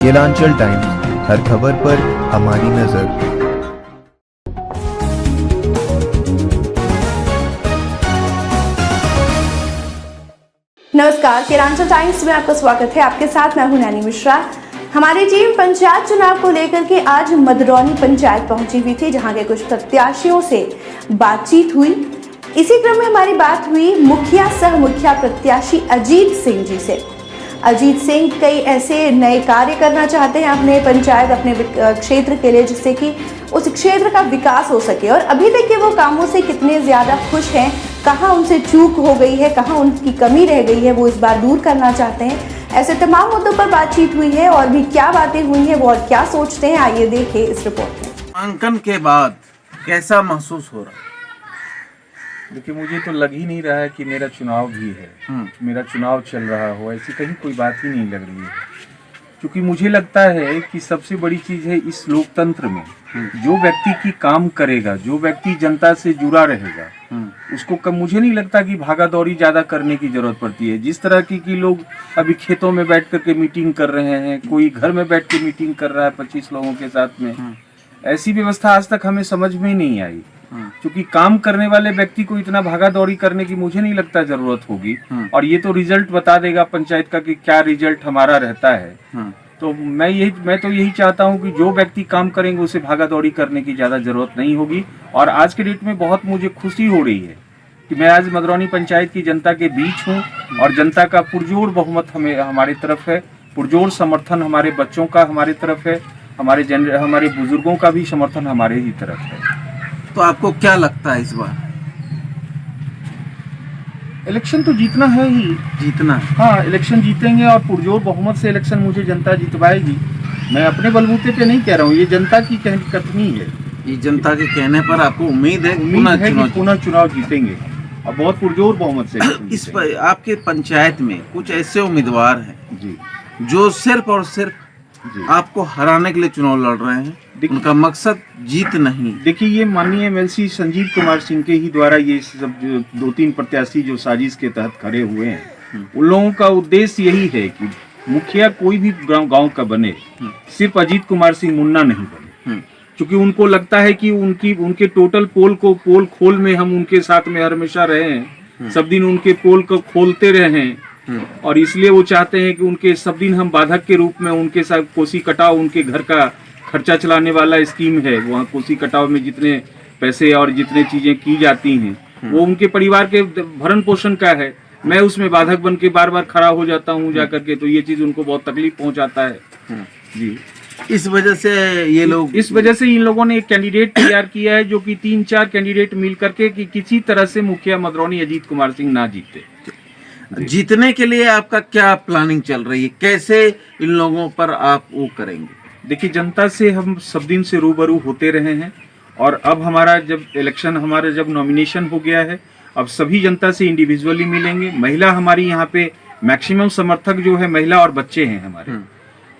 Kelanchal times, हर खबर पर हमारी नजर। नमस्कार, केलांचल टाइम्स में आपका स्वागत है। आपके साथ मैं हूं नैनी मिश्रा। हमारी टीम पंचायत चुनाव को लेकर के आज मदरौनी पंचायत पहुंची हुई थी, जहां के कुछ प्रत्याशियों से बातचीत हुई। इसी क्रम में हमारी बात हुई मुखिया सह मुखिया प्रत्याशी अजीत सिंह जी से। अजीत सिंह कई ऐसे नए कार्य करना चाहते हैं अपने पंचायत, अपने क्षेत्र के लिए, जिससे कि उस क्षेत्र का विकास हो सके। और अभी तक के वो कामों से कितने ज़्यादा खुश हैं, कहाँ उनसे चूक हो गई है, कहाँ उनकी कमी रह गई है, वो इस बार दूर करना चाहते हैं। ऐसे तमाम मुद्दों पर बातचीत हुई है और भी क्या बातें हुई हैं, वो और क्या सोचते हैं, आइए देखें इस रिपोर्ट में। नामांकन के बाद कैसा महसूस हो रहा है? देखिए, मुझे तो लग ही नहीं रहा है कि मेरा चुनाव भी है, मेरा चुनाव चल रहा हो, ऐसी कहीं कोई बात ही नहीं लग रही है। क्योंकि मुझे लगता है कि सबसे बड़ी चीज़ है इस लोकतंत्र में, जो व्यक्ति की काम करेगा, जो व्यक्ति जनता से जुड़ा रहेगा, उसको मुझे नहीं लगता कि भागा दौड़ी ज़्यादा करने की जरूरत पड़ती है। जिस तरह की लोग अभी खेतों में बैठ करके मीटिंग कर रहे हैं, कोई घर में बैठ के मीटिंग कर रहा है 25 लोगों के साथ में, ऐसी व्यवस्था आज तक हमें समझ में नहीं आई। क्योंकि काम करने वाले व्यक्ति को इतना भागा दौड़ी करने की मुझे नहीं लगता जरूरत होगी। और ये तो रिजल्ट बता देगा पंचायत का कि क्या रिजल्ट हमारा रहता है। तो मैं तो यही चाहता हूँ कि जो व्यक्ति काम करेंगे उसे भागा दौड़ी करने की ज्यादा जरूरत नहीं होगी। और आज के डेट में बहुत मुझे खुशी हो रही है कि मैं आज मदरौनी पंचायत की जनता के बीच हूँ और जनता का पुरजोर बहुमत हमारी तरफ है, पुरजोर समर्थन हमारे बच्चों का हमारी तरफ है, हमारे बुजुर्गों का भी समर्थन हमारे ही तरफ है। तो आपको क्या लगता है इस बार? इलेक्शन तो जीतना है ही, जीतना है। हाँ, इलेक्शन जीतेंगे और पुरजोर बहुमत से इलेक्शन मुझे जनता जितवाएगी। मैं अपने बलबूते पे नहीं कह रहा हूँ, ये जनता की कथनी है। ये जनता के कहने पर आपको उम्मीद है कि पुनः चुनाव जीतेंगे और बहुत पुरजोर बहुमत से इस पर आपके पंचायत में कुछ ऐसे उम्मीदवार हैं जी, जो सिर्फ और सिर्फ आपको हराने के लिए चुनाव लड़ रहे हैं, उनका मकसद जीत नहीं। देखिए, ये माननीय एमएलसी संजीव कुमार सिंह के ही द्वारा ये सब जो 2-3 प्रत्याशी जो साजिश के तहत खड़े हुए हैं, उन लोगों का उद्देश्य यही है कि मुखिया कोई भी गांव का बने, सिर्फ अजीत कुमार सिंह मुन्ना नहीं बने। क्योंकि उनको लगता है कि उनके टोटल पोल खोल में हम उनके साथ में हमेशा रहे हैं, सब दिन उनके पोल को खोलते रहे हैं। और इसलिए वो चाहते हैं कि उनके सब दिन हम बाधक के रूप में उनके साथ कोसी कटाव, उनके घर का खर्चा चलाने वाला स्कीम है, वहाँ कोसी कटाव में जितने पैसे और जितने चीजें की जाती हैं वो उनके परिवार के भरण पोषण का है। मैं उसमें बाधक बन के बार बार खड़ा हो जाता हूँ जाकर के, तो ये चीज उनको बहुत तकलीफ पहुंचाता है जी। इस वजह से इन लोगों ने एक कैंडिडेट तैयार किया है, जो कि 3-4 कैंडिडेट मिल करके कि किसी तरह से मुखिया मदरौनी अजीत कुमार सिंह ना जीते। जीतने के लिए आपका क्या प्लानिंग चल रही है? कैसे इन लोगों पर आप वो करेंगे? देखिए, जनता से हम सब दिन से रूबरू होते रहे हैं और अब हमारा जब नॉमिनेशन हो गया है, अब सभी जनता से इंडिविजुअली मिलेंगे। महिला हमारी यहाँ पे मैक्सिमम समर्थक जो है महिला और बच्चे हैं हमारे।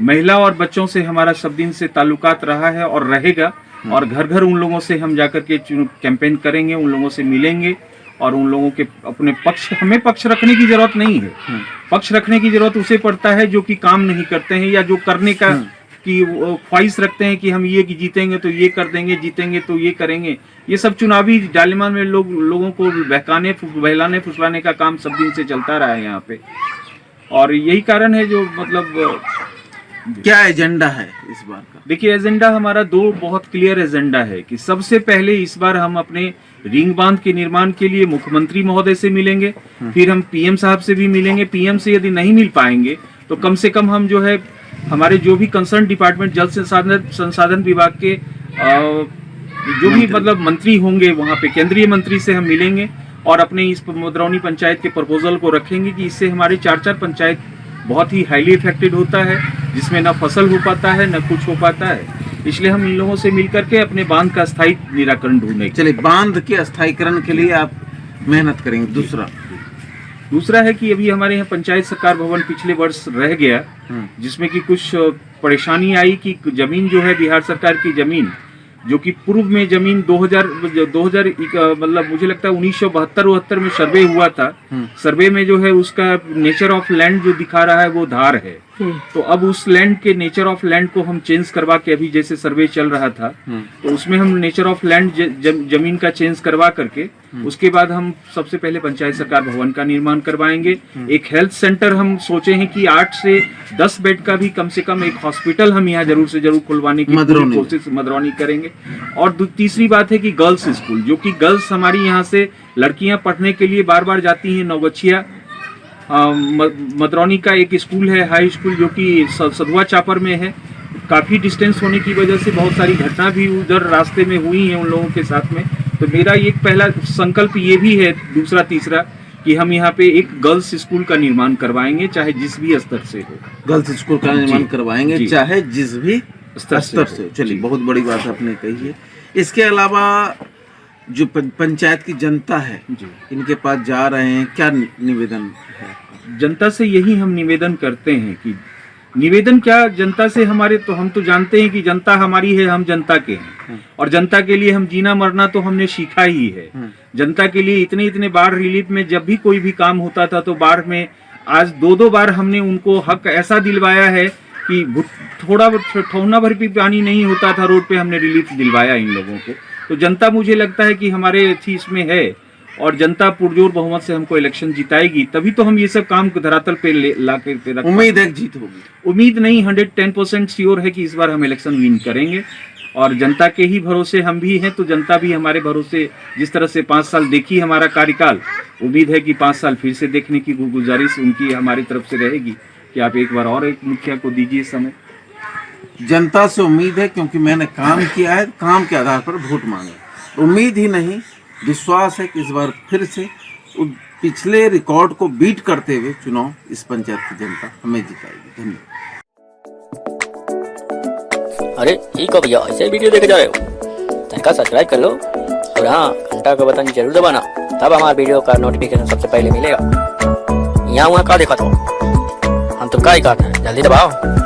महिला और बच्चों से हमारा सब दिन से ताल्लुकात रहा है और रहेगा। और घर घर उन लोगों से हम जाकर के कैंपेन करेंगे, उन लोगों से मिलेंगे और उन लोगों के अपने हमें पक्ष रखने की जरूरत नहीं है। पक्ष रखने की जरूरत उसे पड़ता है जो कि काम नहीं करते हैं या जो करने का कि ख्वाहिश रखते हैं कि हम ये कि जीतेंगे तो ये कर देंगे, जीतेंगे तो ये करेंगे। ये सब चुनावी डायलेमा में लोगों को बहलाने फुसलाने का काम सब दिन से चलता रहा है यहाँ पे। और यही कारण है जो मतलब क्या एजेंडा है इस बार का? देखिए, एजेंडा हमारा 2 बहुत क्लियर एजेंडा है कि सबसे पहले इस बार हम अपने रिंग बांध के निर्माण के लिए मुख्यमंत्री महोदय से मिलेंगे, फिर हम पीएम साहब से भी मिलेंगे। पीएम से यदि नहीं मिल पाएंगे तो कम से कम हम जो है हमारे जो भी कंसर्न डिपार्टमेंट जल संसाधन विभाग के जो भी मतलब मंत्री होंगे वहाँ पे केंद्रीय मंत्री से हम मिलेंगे और अपने इस मदरौनी पंचायत के प्रपोजल को रखेंगे कि इससे हमारे 4-4 पंचायत बहुत ही हाईली इफेक्टेड होता है, जिसमें ना फसल हो पाता है न कुछ हो पाता है। इसलिए हम इन लोगों से मिलकर के अपने बांध का स्थायी निराकरण ढूंढेंगे। चलिए, बांध के स्थायीकरण के लिए आप मेहनत करेंगे। दूसरा है कि अभी हमारे यहाँ पंचायत सरकार भवन पिछले वर्ष रह गया, जिसमें कि कुछ परेशानी आई कि जमीन जो है बिहार सरकार की जमीन, जो कि पूर्व में जमीन 2000 मतलब मुझे लगता है 1972-73 में सर्वे हुआ था। सर्वे में जो है उसका नेचर ऑफ लैंड जो दिखा रहा है वो धार है, तो अब उस लैंड के नेचर ऑफ लैंड को हम चेंज करवा के, अभी जैसे सर्वे चल रहा था तो उसमें हम नेचर ऑफ लैंड जमीन का चेंज करवा करके उसके बाद हम सबसे पहले पंचायत सरकार भवन का निर्माण करवाएंगे। एक हेल्थ सेंटर हम सोचे हैं कि 8 से 10 बेड का भी कम से कम एक हॉस्पिटल हम यहाँ जरूर से जरूर खुलवाने की कोशिश मदरौनी करेंगे। और तीसरी बात है कि गर्ल्स स्कूल, जो कि गर्ल्स हमारी यहाँ से लड़कियां पढ़ने के लिए बार बार जाती हैं। नौगछिया मदरौनी का एक स्कूल है, हाई स्कूल, जो कि सधुआ चापर में है। काफ़ी डिस्टेंस होने की वजह से बहुत सारी घटना भी उधर रास्ते में हुई हैं उन लोगों के साथ में। तो मेरा एक पहला संकल्प ये भी है, दूसरा तीसरा, कि हम यहाँ पे एक गर्ल्स स्कूल का निर्माण करवाएंगे, चाहे जिस भी स्तर से हो। गर्ल्स स्कूल का निर्माण करवाएंगे चाहे जिस भी स्तर से। चलिए, बहुत बड़ी बात आपने कही है। इसके अलावा जो पंचायत की जनता है, इनके पास जा रहे हैं, क्या निवेदन है? जनता से यही हम निवेदन करते हैं कि निवेदन क्या, जनता से हमारे, तो हम तो जानते हैं कि जनता हमारी है, हम जनता के हैं और जनता के लिए हम जीना मरना तो हमने सीखा ही है। जनता के लिए इतने बाढ़ रिलीफ में जब भी कोई भी काम होता था तो बाढ़ में आज 2 बार हमने उनको हक ऐसा दिलवाया है कि थोड़ा ठौना भर भी पानी नहीं होता था रोड पे, हमने रिलीफ दिलवाया इन लोगों को। तो जनता, मुझे लगता है कि हमारे थी इसमें है और जनता पुरजोर बहुमत से हमको इलेक्शन जिताएगी, तभी तो हम ये सब काम धरातल पे ला के रख। उम्मीद है जीत होगी? उम्मीद नहीं, 110% श्योर है कि इस बार हम इलेक्शन विन करेंगे और जनता के ही भरोसे हम भी हैं, तो जनता भी हमारे भरोसे। जिस तरह से 5 साल देखी हमारा कार्यकाल, उम्मीद है कि 5 साल फिर से देखने की गुजारिश उनकी हमारी तरफ से रहेगी कि आप एक बार और एक मुखिया को दीजिए समय। जनता से उम्मीद है, क्योंकि मैंने काम किया है, काम के आधार पर वोट मांगे। उम्मीद ही नहीं, विश्वास है कि इस बार फिर से पिछले रिकॉर्ड को बीट करते हुए चुनाव इस पंचायत की जनता हमें जिताएगी। धन्यवाद। अरे ठीक है भैया, ऐसे वीडियो देखे जा रहे हो, चैनल सब्सक्राइब कर लो और हाँ, घंटा का बटन जरूर दबाना, तब हमारा वीडियो का नोटिफिकेशन सबसे पहले मिलेगा। यहाँ वहाँ का देखा तो हम तो क्या ही कहते हैं, जल्दी दबाओ।